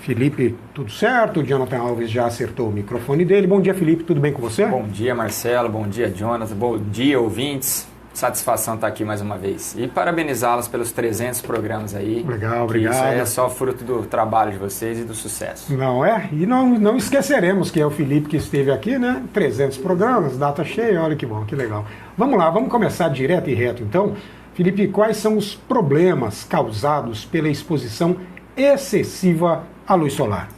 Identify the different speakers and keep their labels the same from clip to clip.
Speaker 1: Felipe, tudo certo? O Jonathan Alves já acertou o microfone dele. Bom dia, Felipe, tudo bem com você?
Speaker 2: Bom dia, Marcelo. Bom dia, Jonathan. Bom dia, ouvintes. Satisfação estar aqui mais uma vez. E parabenizá-los pelos 300 programas aí.
Speaker 1: Legal, obrigado.
Speaker 2: Isso é só fruto do trabalho de vocês e do sucesso.
Speaker 1: Não é? E não esqueceremos que é o Felipe que esteve aqui, né? 300 programas, data cheia, olha que bom, que legal. Vamos lá, vamos começar direto e reto então. Felipe, quais são os problemas causados pela exposição excessiva à luz solar?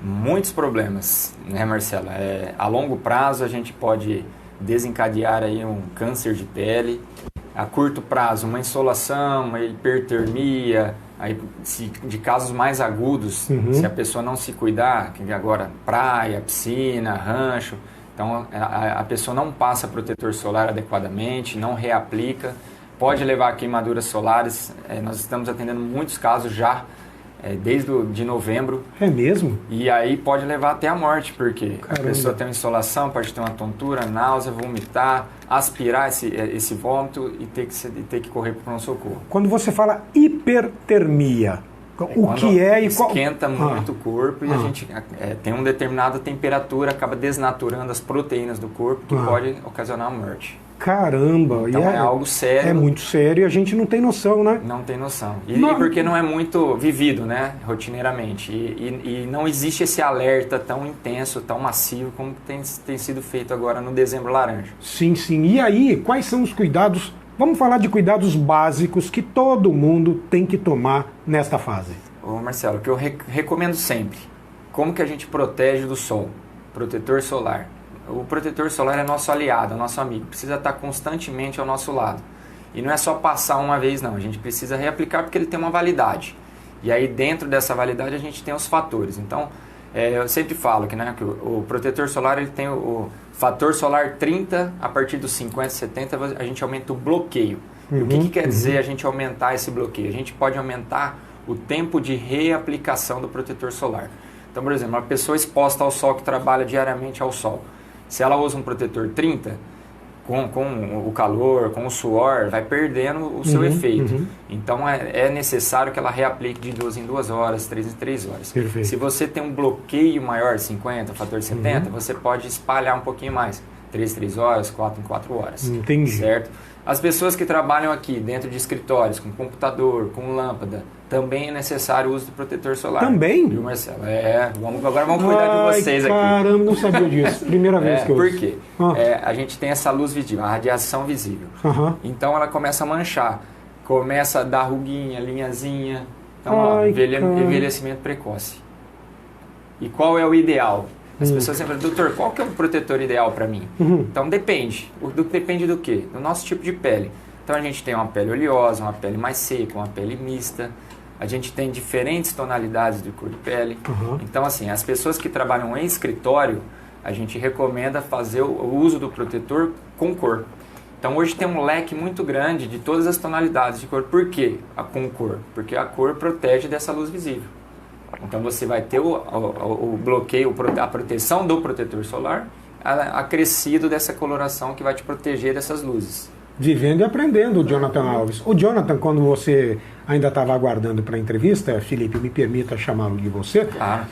Speaker 2: Muitos problemas, né, Marcelo? A longo prazo a gente pode desencadear aí um câncer de pele. A curto prazo, uma insolação, uma hipertermia, aí, de casos mais agudos, se a pessoa não se cuidar, que agora praia, piscina, rancho, então a pessoa não passa protetor solar adequadamente, não reaplica, pode levar a queimaduras solares. Nós estamos atendendo muitos casos já, desde de novembro.
Speaker 1: É mesmo?
Speaker 2: E aí pode levar até a morte, porque
Speaker 1: Caramba.
Speaker 2: a pessoa tem uma insolação, pode ter uma tontura, náusea, vomitar, aspirar esse vômito e ter que correr para o pronto-socorro.
Speaker 1: Quando você fala hipertermia, o que é e qual...
Speaker 2: Esquenta muito o corpo e a gente tem uma determinada temperatura, acaba desnaturando as proteínas do corpo, que pode ocasionar a morte.
Speaker 1: Caramba!
Speaker 2: Então é algo sério.
Speaker 1: É muito sério e a gente não tem noção, né?
Speaker 2: Não tem noção. E porque não é muito vivido, né, rotineiramente. E não existe esse alerta tão intenso, tão massivo, como tem sido feito agora no Dezembro Laranja.
Speaker 1: Sim, sim. E aí, quais são os cuidados? Vamos falar de cuidados básicos que todo mundo tem que tomar nesta fase.
Speaker 2: Ô Marcelo, o que eu recomendo sempre, como que a gente protege do sol? Protetor solar. O protetor solar é nosso aliado, é nosso amigo, precisa estar constantemente ao nosso lado. E não é só passar uma vez não, a gente precisa reaplicar porque ele tem uma validade. E aí dentro dessa validade a gente tem os fatores. Então, eu sempre falo que o protetor solar ele tem o fator solar 30, a partir dos 50, 70 a gente aumenta o bloqueio. E o que quer dizer a gente aumentar esse bloqueio? A gente pode aumentar o tempo de reaplicação do protetor solar. Então, por exemplo, uma pessoa exposta ao sol que trabalha diariamente ao sol, se ela usa um protetor 30, com o calor, com o suor, vai perdendo o seu efeito. Então é necessário que ela reaplique de 2 em 2 horas, 3 em 3 horas.
Speaker 1: Perfeito.
Speaker 2: Se você tem um bloqueio maior, 50, fator 70, você pode espalhar um pouquinho mais. 3 em 3 horas, 4 em 4 horas.
Speaker 1: Entendi.
Speaker 2: Certo? As pessoas que trabalham aqui dentro de escritórios, com computador, com lâmpada, também é necessário o uso do protetor solar.
Speaker 1: Também?
Speaker 2: Viu, Marcelo? Agora vamos cuidar de vocês aqui.
Speaker 1: Caramba, não sabia disso. Primeira vez que eu ouço.
Speaker 2: Por quê? A gente tem essa luz visível, a radiação visível. Então ela começa a manchar, começa a dar ruguinha, linhazinha. Então, envelhecimento precoce. E qual é o ideal? As pessoas sempre falam, doutor, qual que é o protetor ideal para mim? Então depende. Depende do quê? Do nosso tipo de pele. Então a gente tem uma pele oleosa, uma pele mais seca, uma pele mista. A gente tem diferentes tonalidades de cor de pele. Então assim, as pessoas que trabalham em escritório, a gente recomenda fazer o uso do protetor com cor. Então hoje tem um leque muito grande de todas as tonalidades de cor. Por quê com cor? Porque a cor protege dessa luz visível. Então você vai ter o bloqueio, a proteção do protetor solar acrescido dessa coloração que vai te proteger dessas luzes.
Speaker 1: Vivendo e aprendendo, Jonathan Alves. O Jonathan, quando você ainda estava aguardando para a entrevista, Felipe, me permita chamá-lo de você.
Speaker 2: Claro.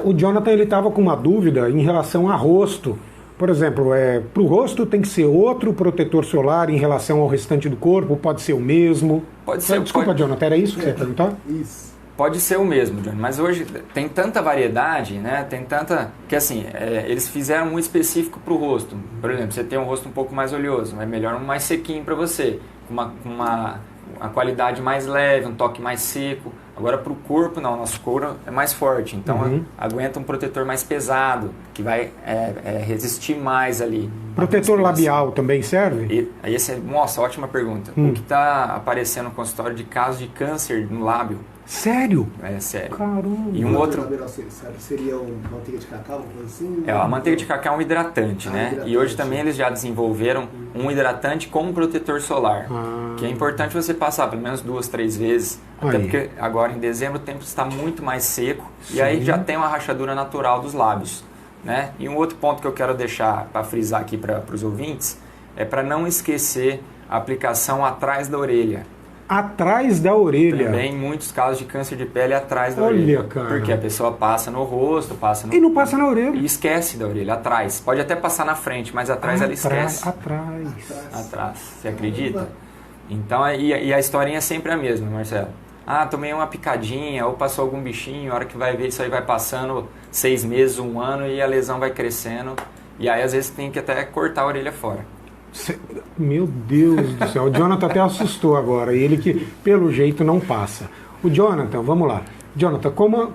Speaker 1: O Jonathan estava com uma dúvida em relação a rosto. Por exemplo, para o rosto tem que ser outro protetor solar em relação ao restante do corpo? Pode ser o mesmo?
Speaker 2: Pode ser.
Speaker 1: Desculpa, Jonathan, era isso que você ia perguntar?
Speaker 3: Isso.
Speaker 2: Pode ser o mesmo, Johnny, mas hoje tem tanta variedade, né? Tem tanta... que assim, eles fizeram um específico para o rosto. Por exemplo, você tem um rosto um pouco mais oleoso, é melhor um mais sequinho para você, com uma qualidade mais leve, um toque mais seco. Agora para o corpo, não, nosso couro é mais forte, então aguenta um protetor mais pesado, que vai resistir mais ali.
Speaker 1: Protetor labial também serve?
Speaker 2: Nossa, ótima pergunta. O que está aparecendo no consultório de casos de câncer no lábio?
Speaker 1: Sério?
Speaker 2: É sério.
Speaker 1: Caramba.
Speaker 2: E um outro...
Speaker 3: Seria manteiga de cacau, uma coisa assim?
Speaker 2: A manteiga de cacau é um hidratante, né? Hidratante. E hoje também eles já desenvolveram um hidratante com protetor solar, que é importante você passar pelo menos 2, 3 vezes, até porque agora em dezembro o tempo está muito mais seco. Sim. E aí já tem uma rachadura natural dos lábios, né? E um outro ponto que eu quero deixar para frisar aqui para os ouvintes é para não esquecer a aplicação atrás da orelha.
Speaker 1: Atrás da orelha.
Speaker 2: Também muitos casos de câncer de pele atrás da orelha.
Speaker 1: Olha, cara.
Speaker 2: Porque a pessoa passa no rosto, passa no...
Speaker 1: E não passa na orelha.
Speaker 2: E esquece da orelha, atrás. Pode até passar na frente, mas atrás ela esquece.
Speaker 1: Atrás.
Speaker 2: Você acredita? Então, e a historinha é sempre a mesma, Marcelo. Tomei uma picadinha, ou passou algum bichinho, a hora que vai ver isso aí vai passando 6 meses, 1 ano, e a lesão vai crescendo. E aí, às vezes, tem que até cortar a orelha fora.
Speaker 1: Meu Deus do céu, o Jonathan até assustou agora, e ele que pelo jeito não passa. O Jonathan, vamos lá. Jonathan,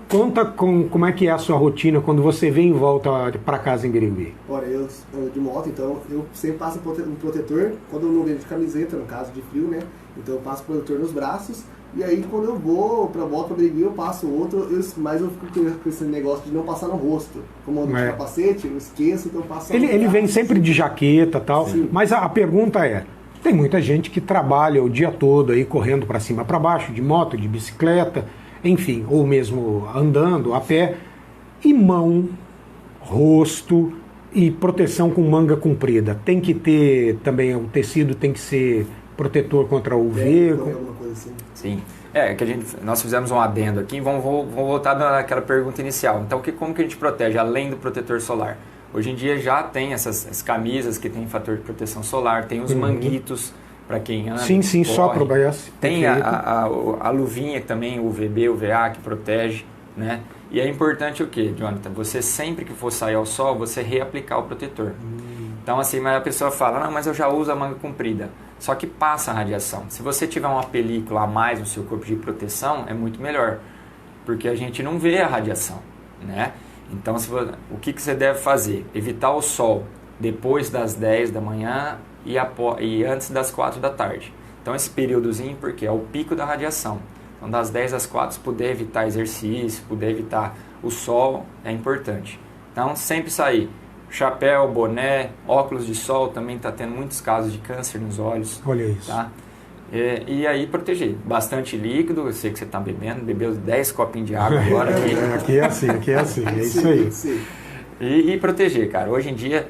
Speaker 1: conta como é que é a sua rotina quando você vem em volta para casa em Birigui?
Speaker 3: Olha, eu de moto, então eu sempre passo um protetor, quando eu não venho de camiseta, no caso de frio, né? Então eu passo protetor nos braços, e aí quando eu vou para volta para Birigui eu passo outro, mas eu fico com esse negócio de não passar no rosto. Como eu ando de capacete, eu esqueço, então eu passo...
Speaker 1: Ele vem sempre de jaqueta e tal, sim. Mas a pergunta é, tem muita gente que trabalha o dia todo aí correndo para cima para baixo, de moto, de bicicleta, enfim, ou mesmo andando a pé, e mão, rosto e proteção com manga comprida. Tem que ter também, o tecido tem que ser protetor contra UV.
Speaker 3: Alguma coisa assim.
Speaker 2: Sim. Nós fizemos um adendo aqui, vamos voltar naquela pergunta inicial. Então, como que a gente protege, além do protetor solar? Hoje em dia já tem essas camisas que tem fator de proteção solar, tem os manguitos, para quem anda.
Speaker 1: Sim, corre. Só para o Baias.
Speaker 2: Tem a luvinha também, o UVB, UVA, que protege, né? E é importante o quê, Jonathan? Você sempre que for sair ao sol, você reaplicar o protetor. Então, assim, mas a pessoa fala, não, mas eu já uso a manga comprida. Só que passa a radiação. Se você tiver uma película a mais no seu corpo de proteção, é muito melhor. Porque a gente não vê a radiação, né? Então, o que você deve fazer? Evitar o sol depois das 10 da manhã e antes das 4 da tarde. Então esse períodozinho, porque é o pico da radiação. Então das 10 às 4, se puder evitar exercício, puder evitar o sol, é importante. Então sempre sair. Chapéu, boné, óculos de sol, também está tendo muitos casos de câncer nos olhos.
Speaker 1: Olha isso.
Speaker 2: Tá? E aí proteger. Bastante líquido, eu sei que você está bebeu 10 copinhos de água agora.
Speaker 1: Aqui é assim, é isso aí.
Speaker 3: Sim.
Speaker 2: E proteger, cara. Hoje em dia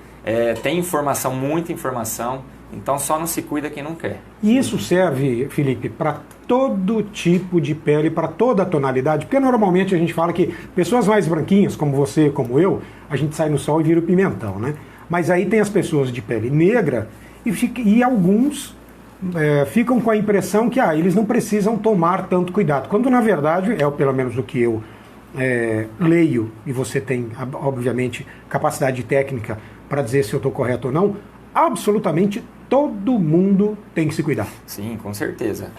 Speaker 2: tem informação, muita informação, então só não se cuida quem não quer.
Speaker 1: E isso serve, Felipe, para todo tipo de pele, para toda a tonalidade? Porque normalmente a gente fala que pessoas mais branquinhas, como você, como eu, a gente sai no sol e vira o pimentão, né? Mas aí tem as pessoas de pele negra e alguns ficam com a impressão que eles não precisam tomar tanto cuidado. Quando na verdade, pelo menos o que eu leio, e você tem, obviamente, capacidade técnica para dizer se eu estou correto ou não, absolutamente todo mundo tem que se cuidar.
Speaker 2: Sim, com certeza.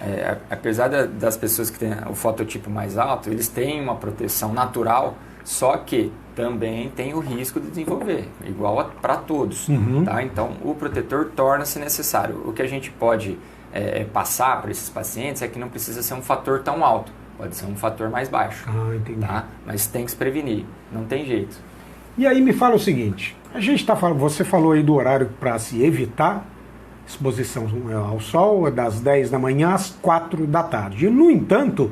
Speaker 2: Apesar das pessoas que têm o fototipo mais alto, eles têm uma proteção natural, só que também tem o risco de desenvolver, igual para todos. Tá? Então, o protetor torna-se necessário. O que a gente pode passar para esses pacientes é que não precisa ser um fator tão alto, pode ser um fator mais baixo.
Speaker 1: Entendi.
Speaker 2: Tá? Mas tem que se prevenir, não tem jeito.
Speaker 1: E aí me fala o seguinte, você falou aí do horário para se evitar exposição ao sol, das 10 da manhã às 4 da tarde. No entanto,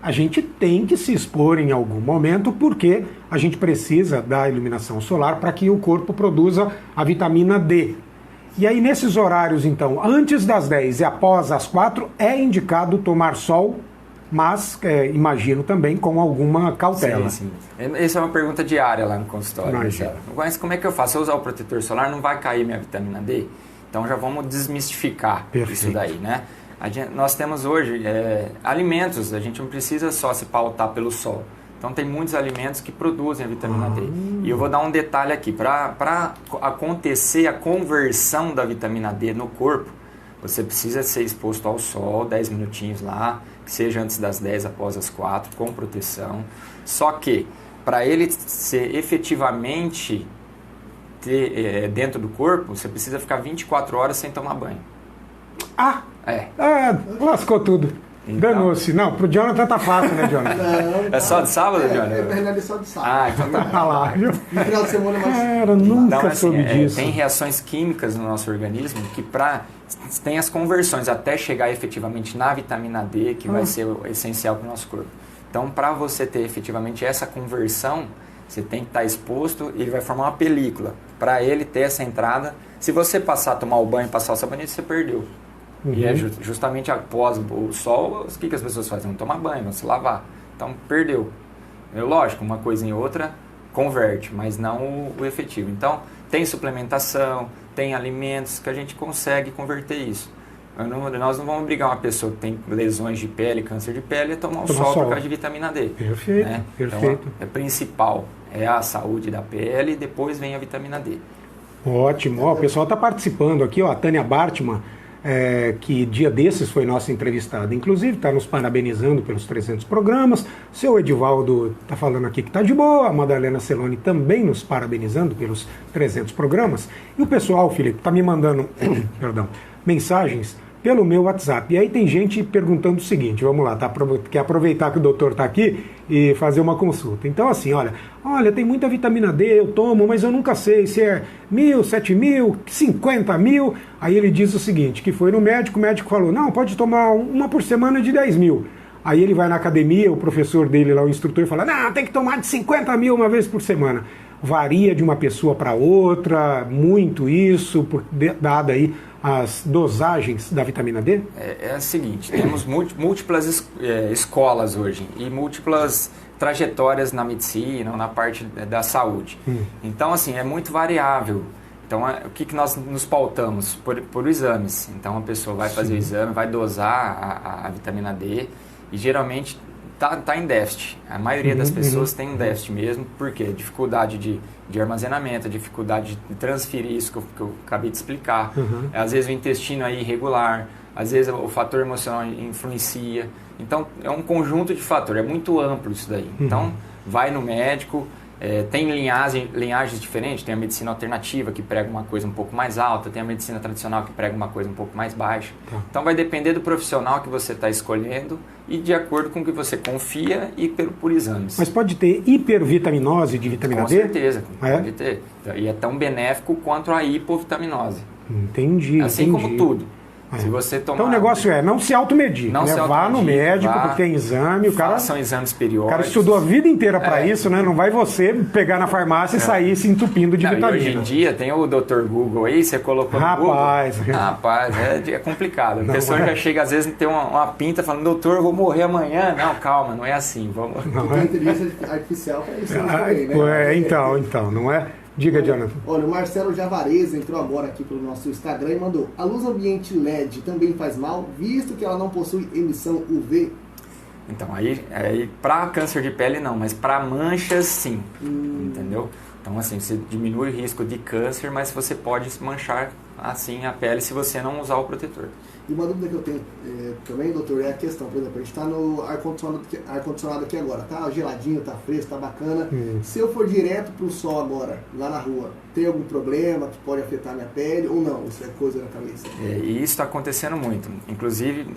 Speaker 1: a gente tem que se expor em algum momento porque a gente precisa da iluminação solar para que o corpo produza a vitamina D. E aí nesses horários, então, antes das 10 e após as 4, é indicado tomar sol, mas imagino também com alguma cautela.
Speaker 2: Sim. Essa é uma pergunta diária lá no consultório. Mas como é que eu faço? Se eu usar o protetor solar, não vai cair minha vitamina D? Então já vamos desmistificar isso daí, né? Nós temos hoje alimentos, a gente não precisa só se pautar pelo sol. Então tem muitos alimentos que produzem a vitamina D. E eu vou dar um detalhe aqui. Para acontecer a conversão da vitamina D no corpo, você precisa ser exposto ao sol 10 minutinhos lá, que seja antes das 10, após as 4, com proteção. Só que, para ele ser efetivamente dentro do corpo, você precisa ficar 24 horas sem tomar banho.
Speaker 1: Lascou tudo.
Speaker 2: Então,
Speaker 1: danou-se. Não, pro Jonathan tá fácil, né, Jonathan?
Speaker 2: É só de sábado, Jonathan?
Speaker 3: Na verdade é só de sábado.
Speaker 2: Então tá.
Speaker 1: Lá, viu?
Speaker 3: No final de semana mais...
Speaker 1: Cara, nunca soube disso.
Speaker 2: Tem reações químicas no nosso organismo que tem as conversões até chegar efetivamente na vitamina D, que vai ser essencial para o nosso corpo. Então, para você ter efetivamente essa conversão, você tem que estar exposto e ele vai formar uma película. Para ele ter essa entrada, se você tomar o banho e passar o sabonete, você perdeu. E é justamente após o sol, o que as pessoas fazem? Vão tomar banho, vão se lavar. Então, perdeu. Lógico, uma coisa em outra converte, mas não o efetivo. Então, tem suplementação, tem alimentos que a gente consegue converter isso. Nós não vamos obrigar uma pessoa que tem lesões de pele, câncer de pele, a tomar o sol por causa de vitamina D.
Speaker 1: Perfeito,
Speaker 2: né?
Speaker 1: perfeito.
Speaker 2: Então, é principal, é a saúde da pele e depois vem a vitamina D.
Speaker 1: Ótimo. Ó, o pessoal está participando aqui, ó, a Tânia Bartman, que dia desses foi nossa entrevistada, inclusive, está nos parabenizando pelos 300 programas. Seu Edivaldo está falando aqui que está de boa, a Madalena Celoni também nos parabenizando pelos 300 programas. E o pessoal, Felipe, está me mandando perdão, mensagens pelo meu WhatsApp. E aí tem gente perguntando o seguinte, vamos lá, quer aproveitar que o doutor está aqui e fazer uma consulta. Então assim, olha, tem muita vitamina D, eu tomo, mas eu nunca sei se é 1.000, 7.000, 50.000. Aí ele diz o seguinte, que foi no médico, o médico falou, não, pode tomar uma por semana de 10.000. Aí ele vai na academia, o professor dele lá, o instrutor, fala, não, tem que tomar de 50.000 uma vez por semana. Varia de uma pessoa para outra, muito isso, dada aí as dosagens da vitamina D?
Speaker 2: É o seguinte, temos múltiplas escolas hoje e múltiplas trajetórias na medicina ou na parte da saúde. Então, assim, é muito variável. Então, o que nós nos pautamos? Por exames. Então, a pessoa vai fazer o exame, vai dosar a vitamina D e geralmente está em déficit. A maioria das pessoas tem um déficit mesmo, porque dificuldade de armazenamento, dificuldade de transferir isso que eu acabei de explicar. Às vezes o intestino é irregular, às vezes o fator emocional influencia. Então, é um conjunto de fatores, é muito amplo isso daí. Então, vai no médico. Tem linhagens diferentes, tem a medicina alternativa que prega uma coisa um pouco mais alta, tem a medicina tradicional que prega uma coisa um pouco mais baixa. Então vai depender do profissional que você está escolhendo e de acordo com o que você confia e por exames.
Speaker 1: Mas pode ter hipervitaminose de vitamina D?
Speaker 2: Com certeza, pode ter. E é tão benéfico quanto a hipovitaminose.
Speaker 1: Entendi.
Speaker 2: Assim como tudo. Se você tomar...
Speaker 1: Então o negócio não se automedir,
Speaker 2: não se
Speaker 1: vá no médico, porque tem exame,
Speaker 2: são exames periódicos.
Speaker 1: O cara estudou a vida inteira para isso, né? Não vai você pegar na farmácia e sair se entupindo de vitamina.
Speaker 2: Hoje em dia tem o Dr. Google aí, você colocou no Google. Rapaz, é complicado. A pessoa já chega às vezes tem uma pinta falando, doutor, eu vou morrer amanhã. Não, calma, não é assim. Vamos...
Speaker 3: Tem inteligência artificial para isso também, né?
Speaker 1: Então, não é? Diga, Jonathan.
Speaker 3: Olha, o Marcelo Javarez entrou agora aqui pelo nosso Instagram e mandou: a luz ambiente LED também faz mal, visto que ela não possui emissão UV?
Speaker 2: Então, aí para câncer de pele não, mas para manchas sim, entendeu? Então, assim, você diminui o risco de câncer, mas você pode manchar assim a pele se você não usar o protetor.
Speaker 3: E uma dúvida que eu tenho também, doutor, é a questão, por exemplo, a gente está no ar-condicionado aqui agora, tá geladinho, tá fresco, tá bacana. Se eu for direto pro sol agora, lá na rua, tem algum problema que pode afetar minha pele ou não? Isso é coisa na cabeça?
Speaker 2: E isso está acontecendo muito. Inclusive,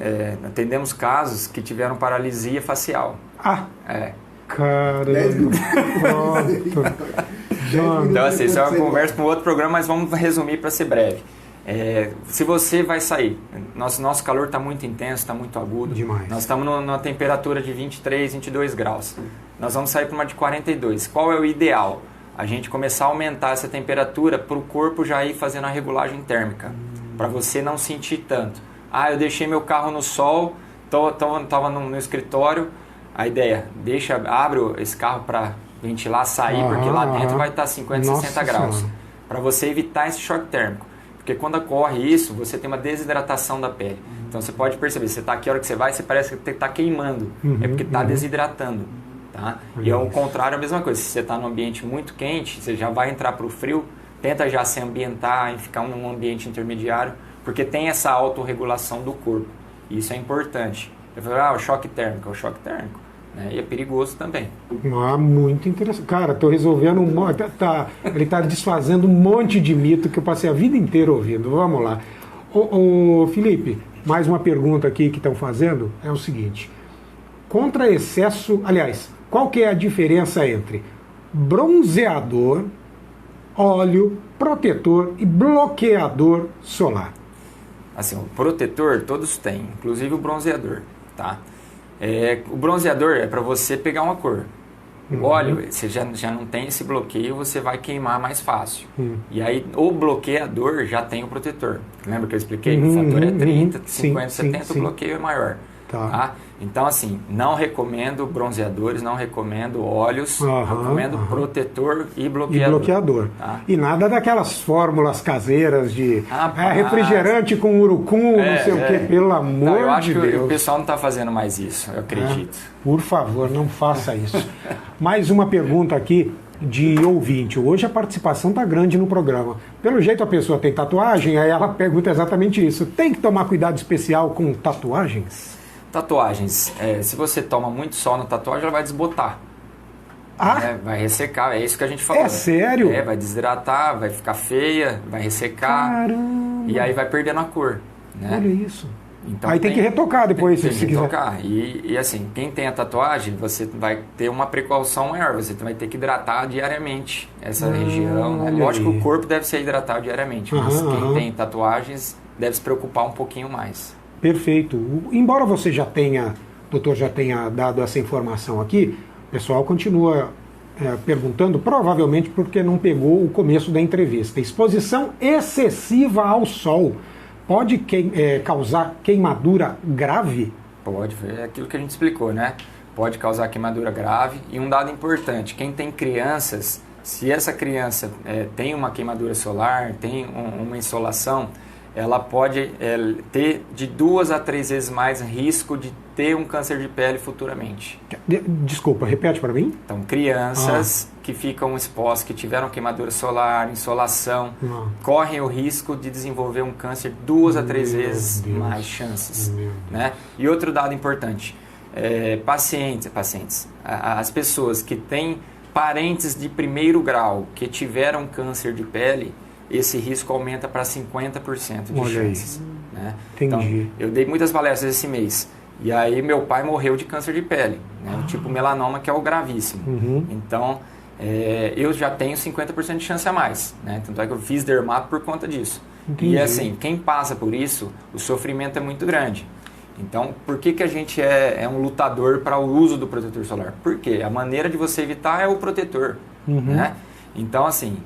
Speaker 2: atendemos casos que tiveram paralisia facial.
Speaker 1: Caramba!
Speaker 2: Então, assim, isso é uma conversa para um outro programa, mas vamos resumir para ser breve. Se você vai sair, nosso calor está muito intenso, está muito agudo.
Speaker 1: Demais.
Speaker 2: Nós estamos numa temperatura de 23, 22 graus. Nós vamos sair para uma de 42. Qual é o ideal? A gente começar a aumentar essa temperatura para o corpo já ir fazendo a regulagem térmica. Para você não sentir tanto. Eu deixei meu carro no sol, estava no escritório. A ideia, abre esse carro para ventilar, sair, porque lá dentro vai estar 50, 60 graus. Para você evitar esse choque térmico. Porque quando ocorre isso, você tem uma desidratação da pele. Então você pode perceber, você está aqui, a hora que você vai, você parece que está queimando. É porque está desidratando. Tá? E ao contrário, a mesma coisa. Se você está num ambiente muito quente, você já vai entrar para o frio, tenta já se ambientar e ficar num ambiente intermediário, porque tem essa autorregulação do corpo. E isso é importante. Eu falo, o choque térmico, e é perigoso também.
Speaker 1: Muito interessante. Cara, estou resolvendo ele está desfazendo um monte de mito que eu passei a vida inteira ouvindo. Vamos lá. Ô Felipe, mais uma pergunta aqui que estão fazendo é o seguinte. Contra excesso... Aliás, qual que é a diferença entre bronzeador, óleo, protetor e bloqueador solar?
Speaker 2: Assim, o protetor todos têm, inclusive o bronzeador, tá? O bronzeador é para você pegar uma cor. O óleo, você já não tem esse bloqueio, você vai queimar mais fácil. E aí, o bloqueador já tem o protetor. Lembra que eu expliquei? O fator é 30, 50, 70, o bloqueio é maior. Tá? Então, assim, não recomendo bronzeadores, não recomendo óleos, recomendo protetor e bloqueador. Tá?
Speaker 1: E nada daquelas fórmulas caseiras de refrigerante com urucum, não sei o quê, pelo amor de Deus.
Speaker 2: Eu acho que o pessoal não está fazendo mais isso, eu acredito.
Speaker 1: Por favor, não faça isso. Mais uma pergunta aqui de ouvinte. Hoje a participação está grande no programa. Pelo jeito a pessoa tem tatuagem, aí ela pergunta exatamente isso. Tem que tomar cuidado especial com tatuagens?
Speaker 2: Tatuagens, se você toma muito sol na tatuagem, ela vai desbotar. Vai ressecar, é isso que a gente falou.
Speaker 1: É sério?
Speaker 2: Vai desidratar, vai ficar feia, vai ressecar.
Speaker 1: Caramba!
Speaker 2: E aí vai perdendo a cor. Né?
Speaker 1: Olha isso.
Speaker 2: Então,
Speaker 1: aí tem que retocar depois,
Speaker 2: se retocar. E assim, quem tem a tatuagem, você vai ter uma precaução maior. Você vai ter que hidratar diariamente essa região. Né? Lógico que o corpo deve ser hidratado diariamente, mas quem tem tatuagens deve se preocupar um pouquinho mais.
Speaker 1: Perfeito. Embora você doutor já tenha dado essa informação aqui, o pessoal continua perguntando, provavelmente porque não pegou o começo da entrevista. Exposição excessiva ao sol pode causar queimadura grave?
Speaker 2: Pode, é aquilo que a gente explicou, né? Pode causar queimadura grave. E um dado importante, quem tem crianças, se essa criança tem uma queimadura solar, tem uma insolação, ela pode ter de 2 a 3 vezes mais risco de ter um câncer de pele futuramente.
Speaker 1: Desculpa, repete para mim.
Speaker 2: Então, crianças que ficam expostas, que tiveram queimadura solar, insolação, correm o risco de desenvolver um câncer 2 a 3 vezes mais chances. Né? E outro dado importante, pacientes, as pessoas que têm parentes de primeiro grau que tiveram câncer de pele, esse risco aumenta para 50% de chances. Né?
Speaker 1: Entendi.
Speaker 2: Então, eu dei muitas palestras esse mês. E aí meu pai morreu de câncer de pele. Né? O tipo melanoma, que é o gravíssimo. Então, eu já tenho 50% de chance a mais. Né? Tanto é que eu fiz dermato por conta disso. Entendi. E assim, quem passa por isso, o sofrimento é muito grande. Então, por que a gente é um lutador para o uso do protetor solar? Porque a maneira de você evitar é o protetor. Né? Então, assim,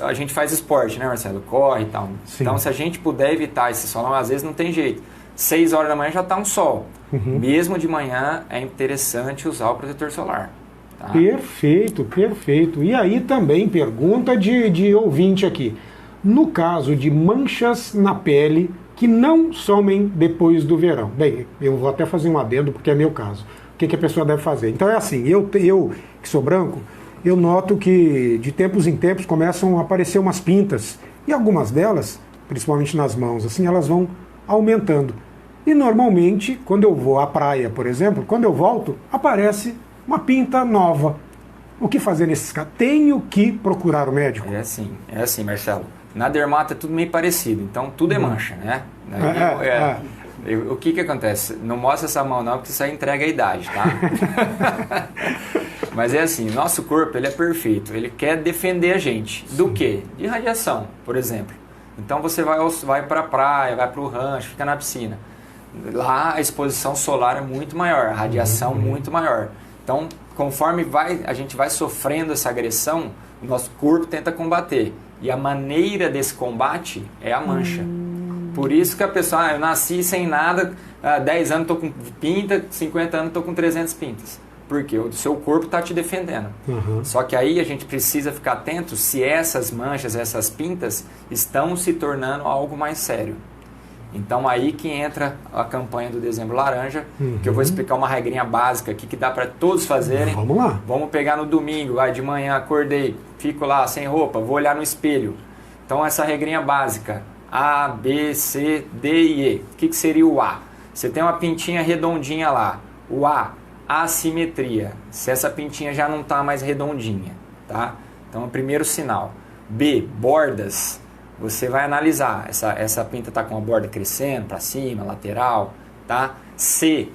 Speaker 2: a gente faz esporte, né, Marcelo? Corre e tal.
Speaker 1: Sim.
Speaker 2: Então, se a gente puder evitar esse sol, às vezes não tem jeito. 6 horas da manhã já está um sol. Mesmo de manhã, é interessante usar o protetor solar. Tá?
Speaker 1: Perfeito, perfeito. E aí também pergunta de ouvinte aqui. No caso de manchas na pele que não somem depois do verão. Bem, eu vou até fazer um adendo porque é meu caso. O que a pessoa deve fazer? Então é assim, eu que sou branco, eu noto que de tempos em tempos começam a aparecer umas pintas. E algumas delas, principalmente nas mãos, assim, elas vão aumentando. E normalmente, quando eu vou à praia, por exemplo, quando eu volto, aparece uma pinta nova. O que fazer nesses casos? Tenho que procurar o médico?
Speaker 2: É assim, Marcelo. Na dermata é tudo meio parecido, então tudo é mancha, né? O que acontece? Não mostra essa mão não, porque isso aí entrega a idade, tá? Mas é assim, nosso corpo ele é perfeito, ele quer defender a gente. Do quê? De radiação, por exemplo. Então você vai para a praia, vai para o rancho, fica na piscina. Lá a exposição solar é muito maior, a radiação muito maior. Então, conforme a gente vai sofrendo essa agressão, o nosso corpo tenta combater. E a maneira desse combate é a mancha. Por isso que a pessoa, eu nasci sem nada, 10 anos estou com pinta, 50 anos estou com 300 pintas. Porque o seu corpo está te defendendo. Só que aí a gente precisa ficar atento se essas manchas, essas pintas, estão se tornando algo mais sério. Então aí que entra a campanha do Dezembro Laranja, que eu vou explicar uma regrinha básica aqui que dá para todos fazerem.
Speaker 1: Vamos lá.
Speaker 2: Vamos pegar no domingo, de manhã acordei, fico lá sem roupa, vou olhar no espelho. Então essa regrinha básica, A, B, C, D e E. O que seria o A? Você tem uma pintinha redondinha lá. O A, assimetria. Se essa pintinha já não está mais redondinha, tá? Então é o primeiro sinal. B, bordas. Você vai analisar, essa pinta está com a borda crescendo para cima, lateral, tá? C,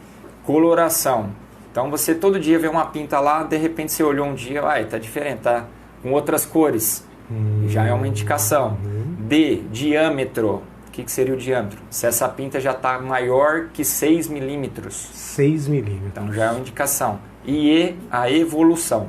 Speaker 2: coloração. Então você todo dia vê uma pinta lá, de repente você olhou um dia, tá diferente, tá com outras cores. Já é uma indicação. D, diâmetro. O que seria o diâmetro? Se essa pinta já está maior que 6 milímetros.
Speaker 1: 6 milímetros.
Speaker 2: Então já é uma indicação. E E, a evolução.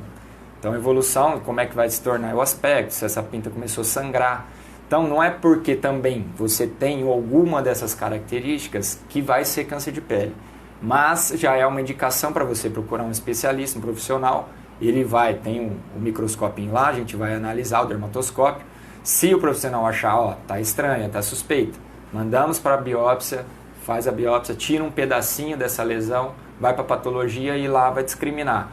Speaker 2: Então, evolução, como é que vai se tornar o aspecto, se essa pinta começou a sangrar. Então, não é porque também você tem alguma dessas características que vai ser câncer de pele. Mas já é uma indicação para você procurar um especialista, um profissional. Ele tem um microscopinho lá, a gente vai analisar o dermatoscópio. Se o profissional achar, tá estranha, tá suspeita, mandamos para a biópsia, faz a biópsia, tira um pedacinho dessa lesão, vai para a patologia e lá vai discriminar.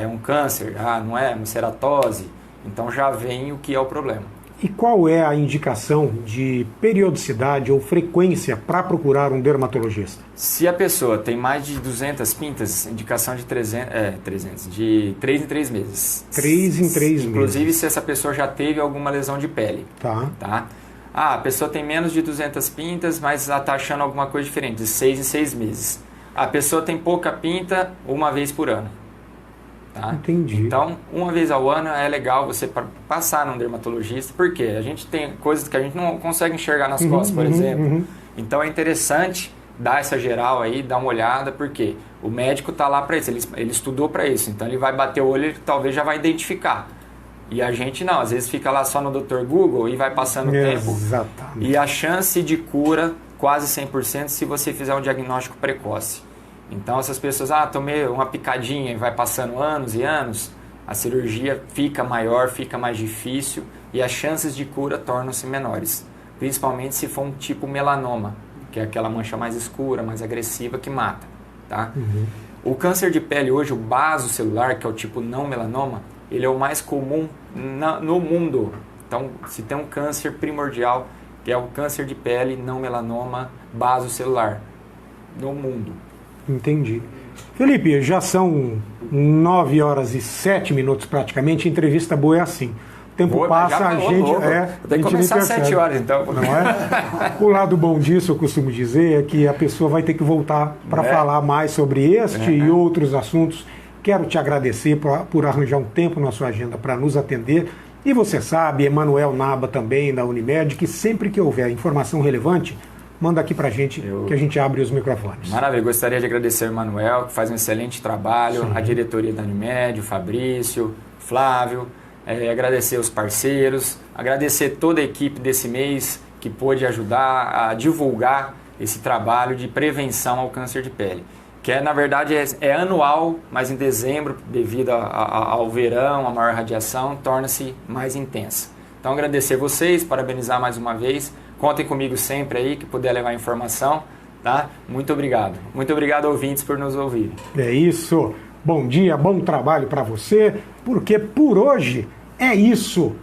Speaker 2: É um câncer, não é uma ceratose. Então já vem o que é o problema.
Speaker 1: E qual é a indicação de periodicidade ou frequência para procurar um dermatologista?
Speaker 2: Se a pessoa tem mais de 200 pintas, indicação de 300, de 3 em 3 meses.
Speaker 1: 3 em 3 meses.
Speaker 2: Inclusive se essa pessoa já teve alguma lesão de pele. Tá? A pessoa tem menos de 200 pintas, mas ela está achando alguma coisa diferente, de 6 em 6 meses. A pessoa tem pouca pinta, uma vez por ano. Tá?
Speaker 1: Entendi.
Speaker 2: Então, uma vez ao ano é legal você passar num dermatologista, porque a gente tem coisas que a gente não consegue enxergar nas costas, por exemplo. Então é interessante dar essa geral aí, dar uma olhada, porque o médico está lá para isso, ele estudou para isso, então ele vai bater o olho e talvez já vai identificar. E a gente não, às vezes fica lá só no Dr. Google e vai passando o tempo.
Speaker 1: Exatamente.
Speaker 2: E a chance de cura quase 100% se você fizer um diagnóstico precoce. Então essas pessoas, tomei uma picadinha e vai passando anos e anos, a cirurgia fica maior, fica mais difícil e as chances de cura tornam-se menores. Principalmente se for um tipo melanoma, que é aquela mancha mais escura, mais agressiva que mata. Tá? O câncer de pele hoje, o basocelular, que é o tipo não melanoma, ele é o mais comum no mundo. Então se tem um câncer primordial, que é o câncer de pele não melanoma basocelular no mundo.
Speaker 1: Entendi. Felipe, já são 9 horas e 7 minutos praticamente, entrevista boa é assim. O tempo passa, a gente...
Speaker 2: Tem que começar às 7 horas, então.
Speaker 1: Não é? O lado bom disso, eu costumo dizer, é que a pessoa vai ter que voltar para falar mais sobre este e outros assuntos. Quero te agradecer por arranjar um tempo na sua agenda para nos atender. E você sabe, Emanuel Naba também, da Unimed, que sempre que houver informação relevante, manda aqui pra gente, que a gente abre os microfones.
Speaker 2: Maravilha, gostaria de agradecer ao Emanuel, que faz um excelente trabalho, a diretoria da Unimed, o Fabrício, o Flávio, agradecer os parceiros, agradecer toda a equipe desse mês que pôde ajudar a divulgar esse trabalho de prevenção ao câncer de pele, que na verdade é anual, mas em dezembro, devido ao verão, a maior radiação, torna-se mais intensa. Então agradecer vocês, parabenizar mais uma vez. Contem comigo sempre aí, que puder levar informação, tá? Muito obrigado. Muito obrigado, ouvintes, por nos ouvirem.
Speaker 1: É isso. Bom dia, bom trabalho para você, porque por hoje é isso.